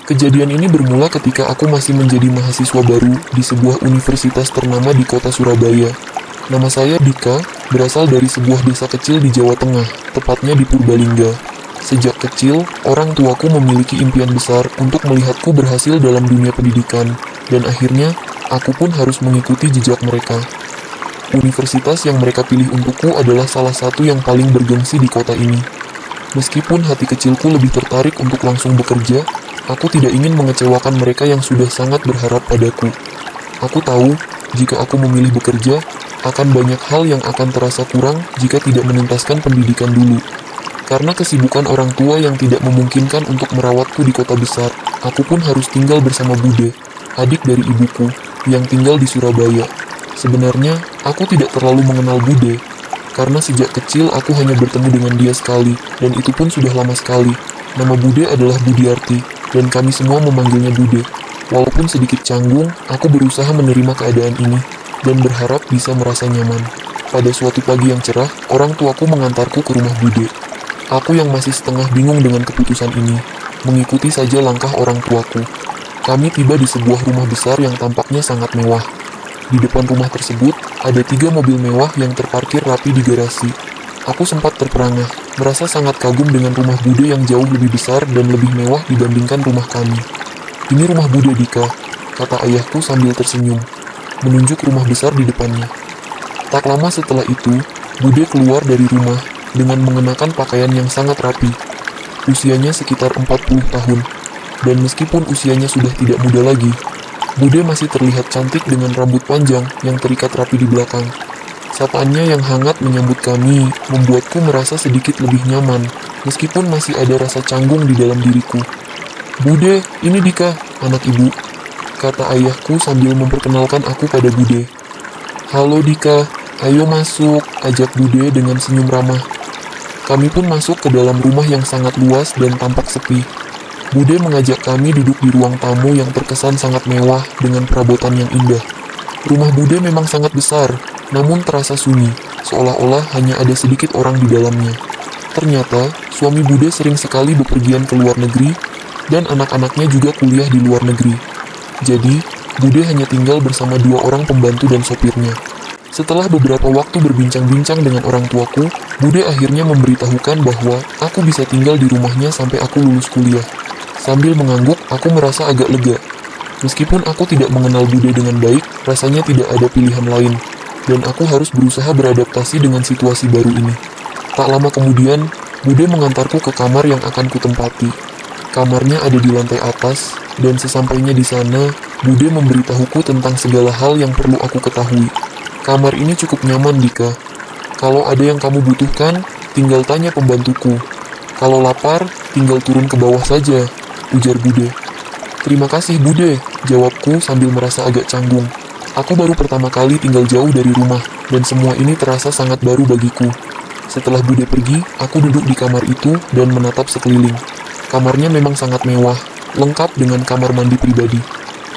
Kejadian ini bermula ketika aku masih menjadi mahasiswa baru di sebuah universitas ternama di kota Surabaya. Nama saya Dika, berasal dari sebuah desa kecil di Jawa Tengah, tepatnya di Purbalingga. Sejak kecil, orang tuaku memiliki impian besar untuk melihatku berhasil dalam dunia pendidikan, dan akhirnya, aku pun harus mengikuti jejak mereka. Universitas yang mereka pilih untukku adalah salah satu yang paling bergengsi di kota ini. Meskipun hati kecilku lebih tertarik untuk langsung bekerja, aku tidak ingin mengecewakan mereka yang sudah sangat berharap padaku. Aku tahu, jika aku memilih bekerja, akan banyak hal yang akan terasa kurang jika tidak menuntaskan pendidikan dulu. Karena kesibukan orang tua yang tidak memungkinkan untuk merawatku di kota besar, aku pun harus tinggal bersama Bude, adik dari ibuku, yang tinggal di Surabaya. Sebenarnya, aku tidak terlalu mengenal Bude, karena sejak kecil aku hanya bertemu dengan dia sekali, dan itu pun sudah lama sekali. Nama Bude adalah Budiarti, dan kami semua memanggilnya Bude. Walaupun sedikit canggung, aku berusaha menerima keadaan ini, dan berharap bisa merasa nyaman. Pada suatu pagi yang cerah, orang tuaku mengantarku ke rumah Bude. Aku yang masih setengah bingung dengan keputusan ini, mengikuti saja langkah orang tuaku. Kami tiba di sebuah rumah besar yang tampaknya sangat mewah. Di depan rumah tersebut, ada 3 mobil mewah yang terparkir rapi di garasi. Aku sempat terperangah, merasa sangat kagum dengan rumah Bude yang jauh lebih besar dan lebih mewah dibandingkan rumah kami. "Ini rumah Bude, Dika," kata ayahku sambil tersenyum, menunjuk rumah besar di depannya. Tak lama setelah itu, Bude keluar dari rumah dengan mengenakan pakaian yang sangat rapi. Usianya sekitar 40 tahun, dan meskipun usianya sudah tidak muda lagi, Bude masih terlihat cantik dengan rambut panjang yang terikat rapi di belakang. Sapaannya yang hangat menyambut kami membuatku merasa sedikit lebih nyaman, meskipun masih ada rasa canggung di dalam diriku. "Bude, ini Dika, anak ibu," kata ayahku sambil memperkenalkan aku pada Bude. "Halo Dika, ayo masuk," ajak Bude dengan senyum ramah. Kami pun masuk ke dalam rumah yang sangat luas dan tampak sepi. Bude mengajak kami duduk di ruang tamu yang terkesan sangat mewah dengan perabotan yang indah. Rumah Bude memang sangat besar, namun terasa sunyi, seolah-olah hanya ada sedikit orang di dalamnya. Ternyata, suami Bude sering sekali bepergian ke luar negeri, dan anak-anaknya juga kuliah di luar negeri. Jadi, Bude hanya tinggal bersama 2 orang pembantu dan sopirnya. Setelah beberapa waktu berbincang-bincang dengan orang tuaku, Bude akhirnya memberitahukan bahwa aku bisa tinggal di rumahnya sampai aku lulus kuliah. Sambil mengangguk, aku merasa agak lega. Meskipun aku tidak mengenal Bude dengan baik, rasanya tidak ada pilihan lain, dan aku harus berusaha beradaptasi dengan situasi baru ini. Tak lama kemudian, Bude mengantarku ke kamar yang akan kutempati. Kamarnya ada di lantai atas, dan sesampainya di sana, Bude memberitahuku tentang segala hal yang perlu aku ketahui. "Kamar ini cukup nyaman, Dika. Kalau ada yang kamu butuhkan, tinggal tanya pembantuku. Kalau lapar, tinggal turun ke bawah saja," ujar Bude. "Terima kasih, Bude," jawabku sambil merasa agak canggung. Aku baru pertama kali tinggal jauh dari rumah, dan semua ini terasa sangat baru bagiku. Setelah Bude pergi, aku duduk di kamar itu dan menatap sekeliling. Kamarnya memang sangat mewah, lengkap dengan kamar mandi pribadi.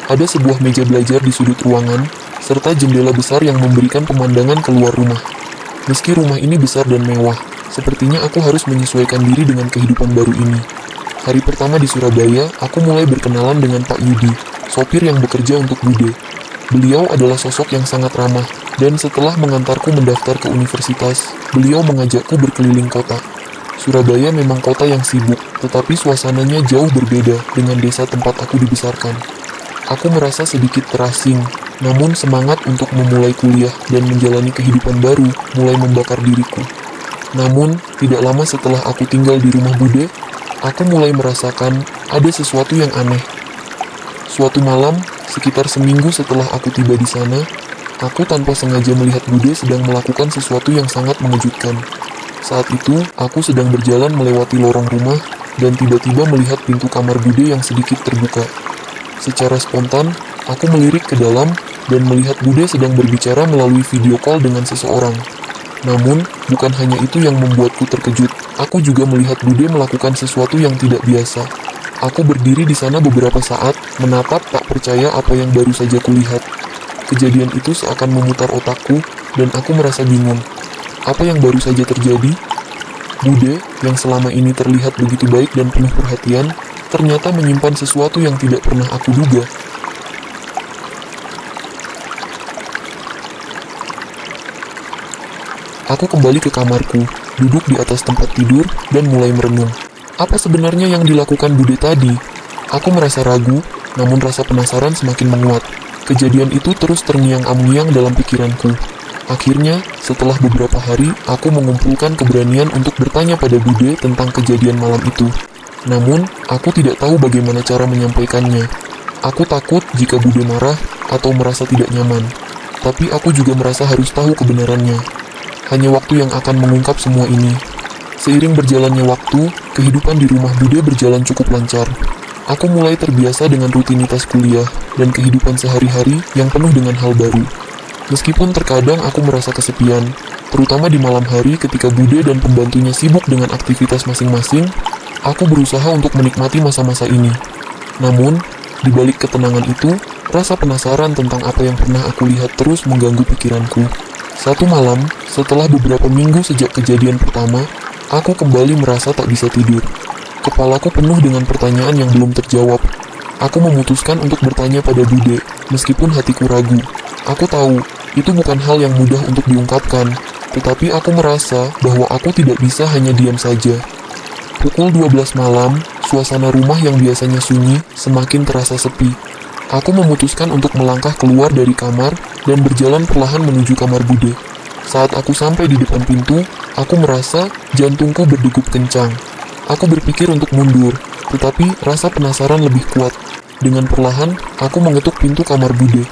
Ada sebuah meja belajar di sudut ruangan, serta jendela besar yang memberikan pemandangan keluar rumah. Meski rumah ini besar dan mewah, sepertinya aku harus menyesuaikan diri dengan kehidupan baru ini. Hari pertama di Surabaya, aku mulai berkenalan dengan Pak Yudi, sopir yang bekerja untuk Bude. Beliau adalah sosok yang sangat ramah, dan setelah mengantarku mendaftar ke universitas, beliau mengajakku berkeliling kota. Surabaya memang kota yang sibuk, tetapi suasananya jauh berbeda dengan desa tempat aku dibesarkan. Aku merasa sedikit terasing, namun semangat untuk memulai kuliah dan menjalani kehidupan baru mulai membakar diriku. Namun, tidak lama setelah aku tinggal di rumah Bude, aku mulai merasakan ada sesuatu yang aneh. Suatu malam, sekitar seminggu setelah aku tiba di sana, aku tanpa sengaja melihat Bude sedang melakukan sesuatu yang sangat mengejutkan. Saat itu, aku sedang berjalan melewati lorong rumah dan tiba-tiba melihat pintu kamar Bude yang sedikit terbuka. Secara spontan, aku melirik ke dalam dan melihat Bude sedang berbicara melalui video call dengan seseorang. Namun, bukan hanya itu yang membuatku terkejut. Aku juga melihat Bude melakukan sesuatu yang tidak biasa. Aku berdiri di sana beberapa saat, menatap tak percaya apa yang baru saja kulihat. Kejadian itu seakan memutar otakku, dan aku merasa bingung. Apa yang baru saja terjadi? Bude, yang selama ini terlihat begitu baik dan penuh perhatian, ternyata menyimpan sesuatu yang tidak pernah aku duga. Aku kembali ke kamarku, duduk di atas tempat tidur, dan mulai merenung. Apa sebenarnya yang dilakukan Bude tadi? Aku merasa ragu, namun rasa penasaran semakin menguat. Kejadian itu terus terngiang-ngiang dalam pikiranku. Akhirnya, setelah beberapa hari, aku mengumpulkan keberanian untuk bertanya pada Bude tentang kejadian malam itu. Namun, aku tidak tahu bagaimana cara menyampaikannya. Aku takut jika Bude marah atau merasa tidak nyaman. Tapi aku juga merasa harus tahu kebenarannya. Hanya waktu yang akan mengungkap semua ini. Seiring berjalannya waktu, kehidupan di rumah Bude berjalan cukup lancar. Aku mulai terbiasa dengan rutinitas kuliah dan kehidupan sehari-hari yang penuh dengan hal baru. Meskipun terkadang aku merasa kesepian, terutama di malam hari ketika Bude dan pembantunya sibuk dengan aktivitas masing-masing, aku berusaha untuk menikmati masa-masa ini. Namun, di balik ketenangan itu, rasa penasaran tentang apa yang pernah aku lihat terus mengganggu pikiranku. Satu malam, setelah beberapa minggu sejak kejadian pertama, aku kembali merasa tak bisa tidur. Kepalaku penuh dengan pertanyaan yang belum terjawab. Aku memutuskan untuk bertanya pada Bude, meskipun hatiku ragu. Aku tahu, itu bukan hal yang mudah untuk diungkapkan, tetapi aku merasa bahwa aku tidak bisa hanya diam saja. Pukul 12 malam, suasana rumah yang biasanya sunyi semakin terasa sepi. Aku memutuskan untuk melangkah keluar dari kamar dan berjalan perlahan menuju kamar Bude. Saat aku sampai di depan pintu, aku merasa jantungku berdegup kencang. Aku berpikir untuk mundur, tetapi rasa penasaran lebih kuat. Dengan perlahan, aku mengetuk pintu kamar Bude.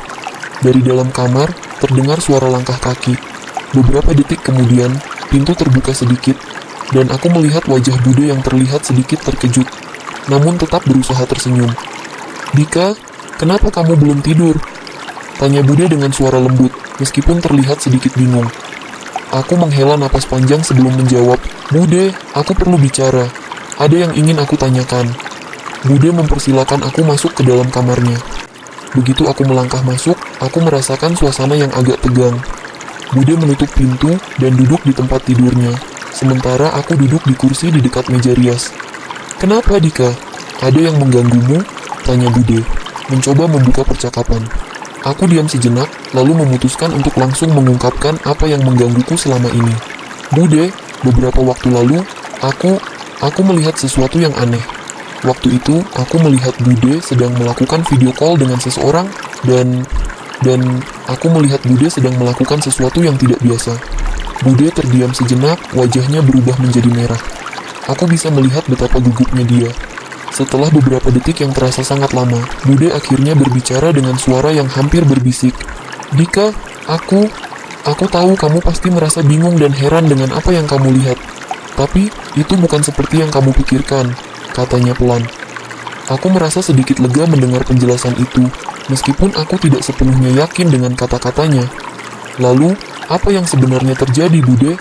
Dari dalam kamar, terdengar suara langkah kaki. Beberapa detik kemudian, pintu terbuka sedikit, dan aku melihat wajah Bude yang terlihat sedikit terkejut, namun tetap berusaha tersenyum. "Dika, kenapa kamu belum tidur?" tanya Bude dengan suara lembut, meskipun terlihat sedikit bingung. Aku menghela napas panjang sebelum menjawab, "Bude, aku perlu bicara. Ada yang ingin aku tanyakan." Bude mempersilakan aku masuk ke dalam kamarnya. Begitu aku melangkah masuk, aku merasakan suasana yang agak tegang. Bude menutup pintu dan duduk di tempat tidurnya, sementara aku duduk di kursi di dekat meja rias. "Kenapa, Dika? Ada yang mengganggumu?" tanya Bude, mencoba membuka percakapan. Aku diam sejenak, lalu memutuskan untuk langsung mengungkapkan apa yang menggangguku selama ini. "Bude, beberapa waktu lalu, aku melihat sesuatu yang aneh. Waktu itu, aku melihat Bude sedang melakukan video call dengan seseorang, dan aku melihat Bude sedang melakukan sesuatu yang tidak biasa." Bude terdiam sejenak, wajahnya berubah menjadi merah. Aku bisa melihat betapa gugupnya dia. Setelah beberapa detik yang terasa sangat lama, Bude akhirnya berbicara dengan suara yang hampir berbisik. "Dika, aku tahu kamu pasti merasa bingung dan heran dengan apa yang kamu lihat. Tapi, itu bukan seperti yang kamu pikirkan," katanya pelan. Aku merasa sedikit lega mendengar penjelasan itu, meskipun aku tidak sepenuhnya yakin dengan kata-katanya. "Lalu, apa yang sebenarnya terjadi, Bude?"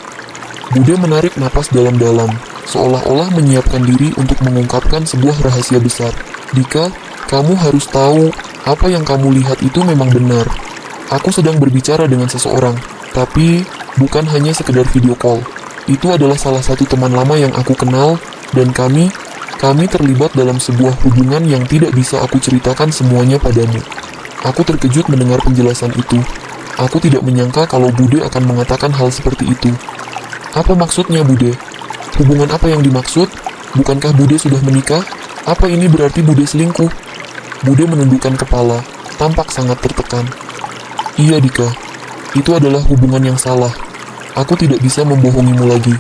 Bude menarik napas dalam-dalam, seolah-olah menyiapkan diri untuk mengungkapkan sebuah rahasia besar. "Dika, kamu harus tahu, apa yang kamu lihat itu memang benar. Aku sedang berbicara dengan seseorang, tapi bukan hanya sekedar video call. Itu adalah salah satu teman lama yang aku kenal, dan kami terlibat dalam sebuah hubungan yang tidak bisa aku ceritakan semuanya padamu." Aku terkejut mendengar penjelasan itu. Aku tidak menyangka kalau Bude akan mengatakan hal seperti itu. "Apa maksudnya, Bude? Hubungan apa yang dimaksud? Bukankah Bude sudah menikah? Apa ini berarti Bude selingkuh?" Bude menundukkan kepala, tampak sangat tertekan. "Iya, Dika. Itu adalah hubungan yang salah. Aku tidak bisa membohongimu lagi.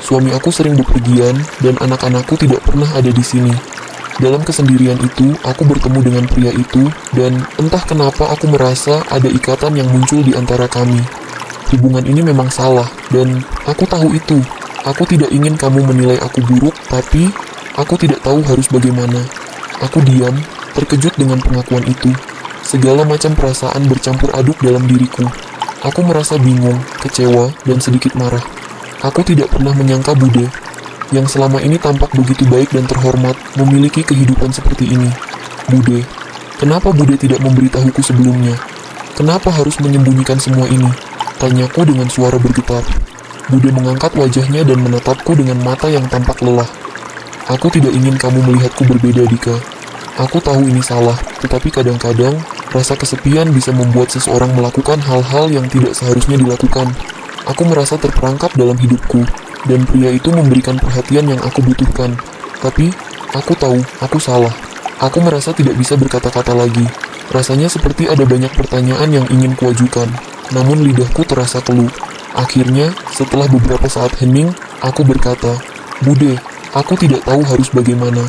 Suami aku sering bepergian, dan anak-anakku tidak pernah ada di sini. Dalam kesendirian itu, aku bertemu dengan pria itu, dan entah kenapa aku merasa ada ikatan yang muncul di antara kami. Hubungan ini memang salah, dan aku tahu itu. Aku tidak ingin kamu menilai aku buruk, tapi aku tidak tahu harus bagaimana." Aku diam, terkejut dengan pengakuan itu. Segala macam perasaan bercampur aduk dalam diriku. Aku merasa bingung, kecewa, dan sedikit marah. Aku tidak pernah menyangka Bude, yang selama ini tampak begitu baik dan terhormat, memiliki kehidupan seperti ini. "Bude, kenapa Bude tidak memberitahuku sebelumnya? Kenapa harus menyembunyikan semua ini?" tanyaku dengan suara bergetar. Bude mengangkat wajahnya dan menatapku dengan mata yang tampak lelah. Aku tidak ingin kamu melihatku berbeda, Dika. Aku tahu ini salah, tetapi kadang-kadang rasa kesepian bisa membuat seseorang melakukan hal-hal yang tidak seharusnya dilakukan. Aku merasa terperangkap dalam hidupku, dan pria itu memberikan perhatian yang aku butuhkan. Tapi, aku tahu, aku salah. Aku merasa tidak bisa berkata-kata lagi. Rasanya seperti ada banyak pertanyaan yang ingin kuajukan, namun lidahku terasa keluh. Akhirnya, setelah beberapa saat hening, aku berkata, "Bude, aku tidak tahu harus bagaimana.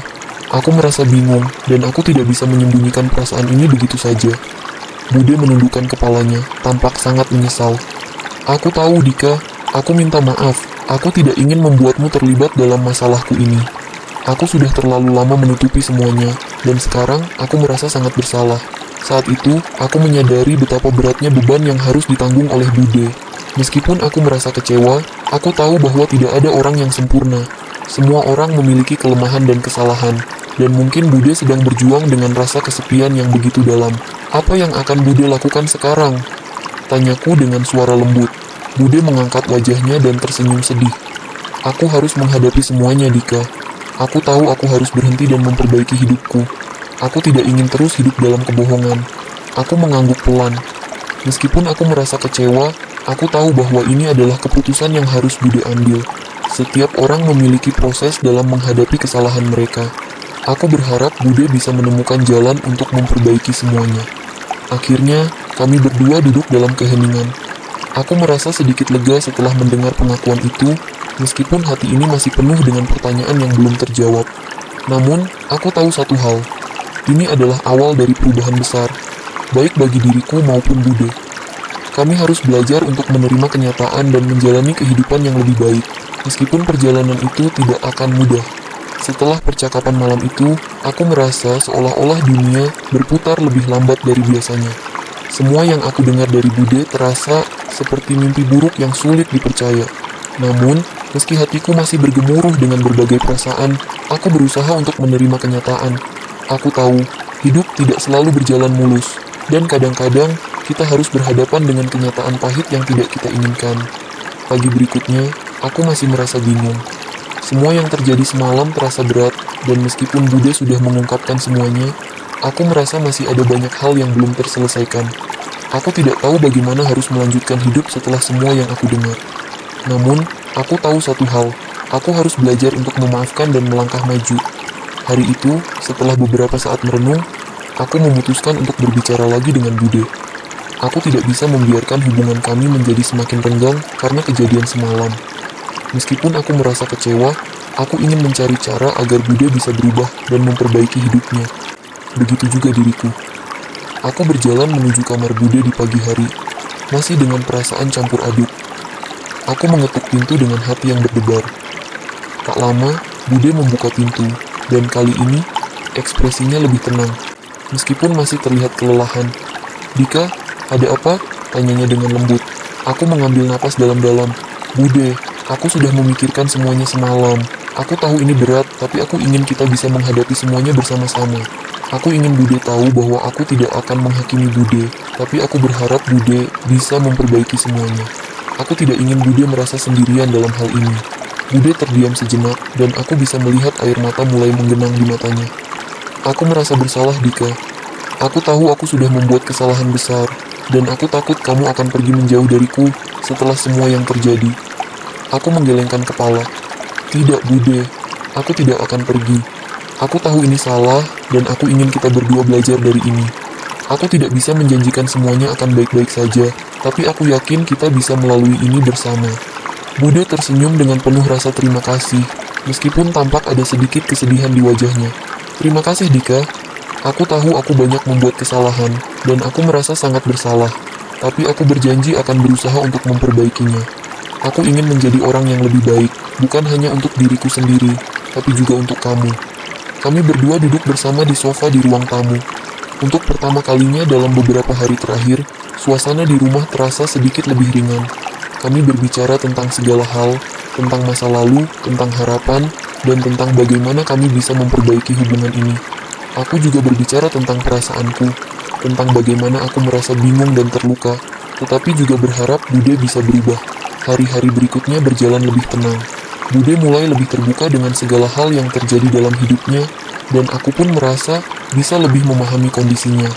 Aku merasa bingung, dan aku tidak bisa menyembunyikan perasaan ini begitu saja." Bude menundukkan kepalanya, tampak sangat menyesal. "Aku tahu, Dika. Aku minta maaf. Aku tidak ingin membuatmu terlibat dalam masalahku ini. Aku sudah terlalu lama menutupi semuanya, dan sekarang aku merasa sangat bersalah." Saat itu, aku menyadari betapa beratnya beban yang harus ditanggung oleh Bude. Meskipun aku merasa kecewa, aku tahu bahwa tidak ada orang yang sempurna. Semua orang memiliki kelemahan dan kesalahan, dan mungkin Bude sedang berjuang dengan rasa kesepian yang begitu dalam. "Apa yang akan Bude lakukan sekarang?" tanyaku dengan suara lembut. Bude mengangkat wajahnya dan tersenyum sedih. "Aku harus menghadapi semuanya, Dika. Aku tahu aku harus berhenti dan memperbaiki hidupku. Aku tidak ingin terus hidup dalam kebohongan." Aku mengangguk pelan. Meskipun aku merasa kecewa, aku tahu bahwa ini adalah keputusan yang harus Bude ambil. Setiap orang memiliki proses dalam menghadapi kesalahan mereka. Aku berharap Bude bisa menemukan jalan untuk memperbaiki semuanya. Akhirnya, kami berdua duduk dalam keheningan. Aku merasa sedikit lega setelah mendengar pengakuan itu, meskipun hati ini masih penuh dengan pertanyaan yang belum terjawab. Namun, aku tahu satu hal. Ini adalah awal dari perubahan besar, baik bagi diriku maupun Bude. Kami harus belajar untuk menerima kenyataan dan menjalani kehidupan yang lebih baik, meskipun perjalanan itu tidak akan mudah. Setelah percakapan malam itu, aku merasa seolah-olah dunia berputar lebih lambat dari biasanya. Semua yang aku dengar dari Bude terasa seperti mimpi buruk yang sulit dipercaya. Namun, meski hatiku masih bergemuruh dengan berbagai perasaan, aku berusaha untuk menerima kenyataan. Aku tahu, hidup tidak selalu berjalan mulus, dan kadang-kadang kita harus berhadapan dengan kenyataan pahit yang tidak kita inginkan. Pagi berikutnya, aku masih merasa bingung. Semua yang terjadi semalam terasa berat, dan meskipun Bude sudah mengungkapkan semuanya, aku merasa masih ada banyak hal yang belum terselesaikan. Aku tidak tahu bagaimana harus melanjutkan hidup setelah semua yang aku dengar. Namun, aku tahu satu hal, aku harus belajar untuk memaafkan dan melangkah maju. Hari itu, setelah beberapa saat merenung, aku memutuskan untuk berbicara lagi dengan Bude. Aku tidak bisa membiarkan hubungan kami menjadi semakin renggang karena kejadian semalam. Meskipun aku merasa kecewa, aku ingin mencari cara agar Bude bisa berubah dan memperbaiki hidupnya. Begitu juga diriku. Aku berjalan menuju kamar Bude di pagi hari, masih dengan perasaan campur aduk. Aku mengetuk pintu dengan hati yang berdebar. Tak lama, Bude membuka pintu, dan kali ini, ekspresinya lebih tenang, meskipun masih terlihat kelelahan. "Dika, ada apa?" tanyanya dengan lembut. Aku mengambil napas dalam-dalam. "Bude, aku sudah memikirkan semuanya semalam. Aku tahu ini berat, tapi aku ingin kita bisa menghadapi semuanya bersama-sama. Aku ingin Bude tahu bahwa aku tidak akan menghakimi Bude, tapi aku berharap Bude bisa memperbaiki semuanya. Aku tidak ingin Bude merasa sendirian dalam hal ini." Bude terdiam sejenak, dan aku bisa melihat air mata mulai menggenang di matanya. "Aku merasa bersalah, Dika. Aku tahu aku sudah membuat kesalahan besar, dan aku takut kamu akan pergi menjauh dariku setelah semua yang terjadi." Aku menggelengkan kepala. "Tidak, Bude. Aku tidak akan pergi. Aku tahu ini salah, dan aku ingin kita berdua belajar dari ini. Aku tidak bisa menjanjikan semuanya akan baik-baik saja, tapi aku yakin kita bisa melalui ini bersama." Bude tersenyum dengan penuh rasa terima kasih, meskipun tampak ada sedikit kesedihan di wajahnya. "Terima kasih, Dika. Aku tahu aku banyak membuat kesalahan, dan aku merasa sangat bersalah. Tapi aku berjanji akan berusaha untuk memperbaikinya. Aku ingin menjadi orang yang lebih baik, bukan hanya untuk diriku sendiri, tapi juga untuk kamu." Kami berdua duduk bersama di sofa di ruang tamu. Untuk pertama kalinya dalam beberapa hari terakhir, suasana di rumah terasa sedikit lebih ringan. Kami berbicara tentang segala hal, tentang masa lalu, tentang harapan, dan tentang bagaimana kami bisa memperbaiki hubungan ini. Aku juga berbicara tentang perasaanku, tentang bagaimana aku merasa bingung dan terluka, tetapi juga berharap Bude bisa berubah. Hari-hari berikutnya berjalan lebih tenang. Bude mulai lebih terbuka dengan segala hal yang terjadi dalam hidupnya, dan aku pun merasa bisa lebih memahami kondisinya.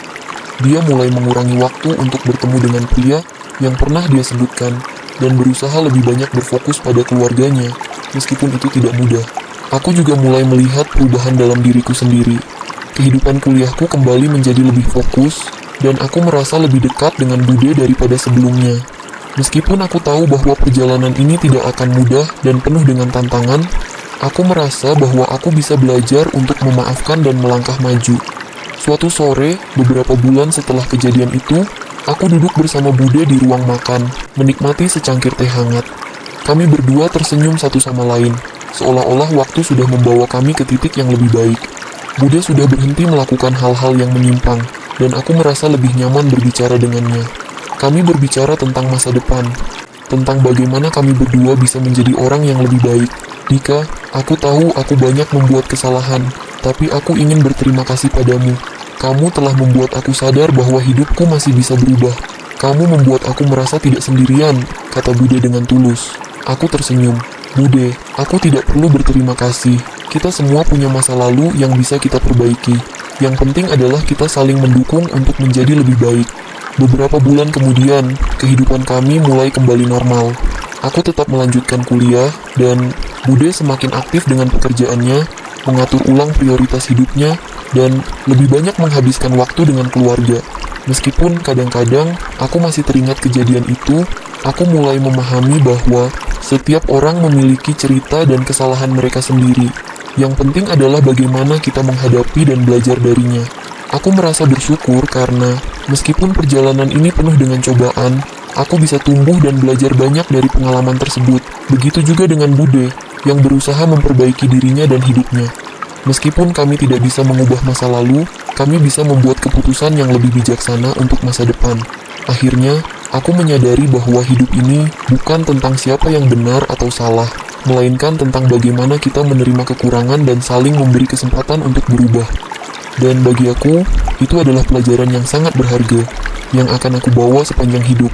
Dia mulai mengurangi waktu untuk bertemu dengan pria yang pernah dia sebutkan, dan berusaha lebih banyak berfokus pada keluarganya, meskipun itu tidak mudah. Aku juga mulai melihat perubahan dalam diriku sendiri. Kehidupan kuliahku kembali menjadi lebih fokus, dan aku merasa lebih dekat dengan Bude daripada sebelumnya. Meskipun aku tahu bahwa perjalanan ini tidak akan mudah dan penuh dengan tantangan, aku merasa bahwa aku bisa belajar untuk memaafkan dan melangkah maju. Suatu sore, beberapa bulan setelah kejadian itu, aku duduk bersama Bude di ruang makan, menikmati secangkir teh hangat. Kami berdua tersenyum satu sama lain, seolah-olah waktu sudah membawa kami ke titik yang lebih baik. Bude sudah berhenti melakukan hal-hal yang menyimpang, dan aku merasa lebih nyaman berbicara dengannya. Kami berbicara tentang masa depan, tentang bagaimana kami berdua bisa menjadi orang yang lebih baik. Dika, aku tahu aku banyak membuat kesalahan, tapi aku ingin berterima kasih padamu. Kamu telah membuat aku sadar bahwa hidupku masih bisa berubah. Kamu membuat aku merasa tidak sendirian, kata Bude dengan tulus. Aku tersenyum. Bude, aku tidak perlu berterima kasih. Kita semua punya masa lalu yang bisa kita perbaiki. Yang penting adalah kita saling mendukung untuk menjadi lebih baik. Beberapa bulan kemudian, kehidupan kami mulai kembali normal. Aku tetap melanjutkan kuliah, dan Bude semakin aktif dengan pekerjaannya, mengatur ulang prioritas hidupnya, dan lebih banyak menghabiskan waktu dengan keluarga. Meskipun kadang-kadang aku masih teringat kejadian itu, aku mulai memahami bahwa setiap orang memiliki cerita dan kesalahan mereka sendiri. Yang penting adalah bagaimana kita menghadapi dan belajar darinya. Aku merasa bersyukur karena meskipun perjalanan ini penuh dengan cobaan, aku bisa tumbuh dan belajar banyak dari pengalaman tersebut. Begitu juga dengan Bude, yang berusaha memperbaiki dirinya dan hidupnya. Meskipun kami tidak bisa mengubah masa lalu, kami bisa membuat keputusan yang lebih bijaksana untuk masa depan. Akhirnya, aku menyadari bahwa hidup ini bukan tentang siapa yang benar atau salah, melainkan tentang bagaimana kita menerima kekurangan dan saling memberi kesempatan untuk berubah. Dan bagi aku, itu adalah pelajaran yang sangat berharga, yang akan aku bawa sepanjang hidup.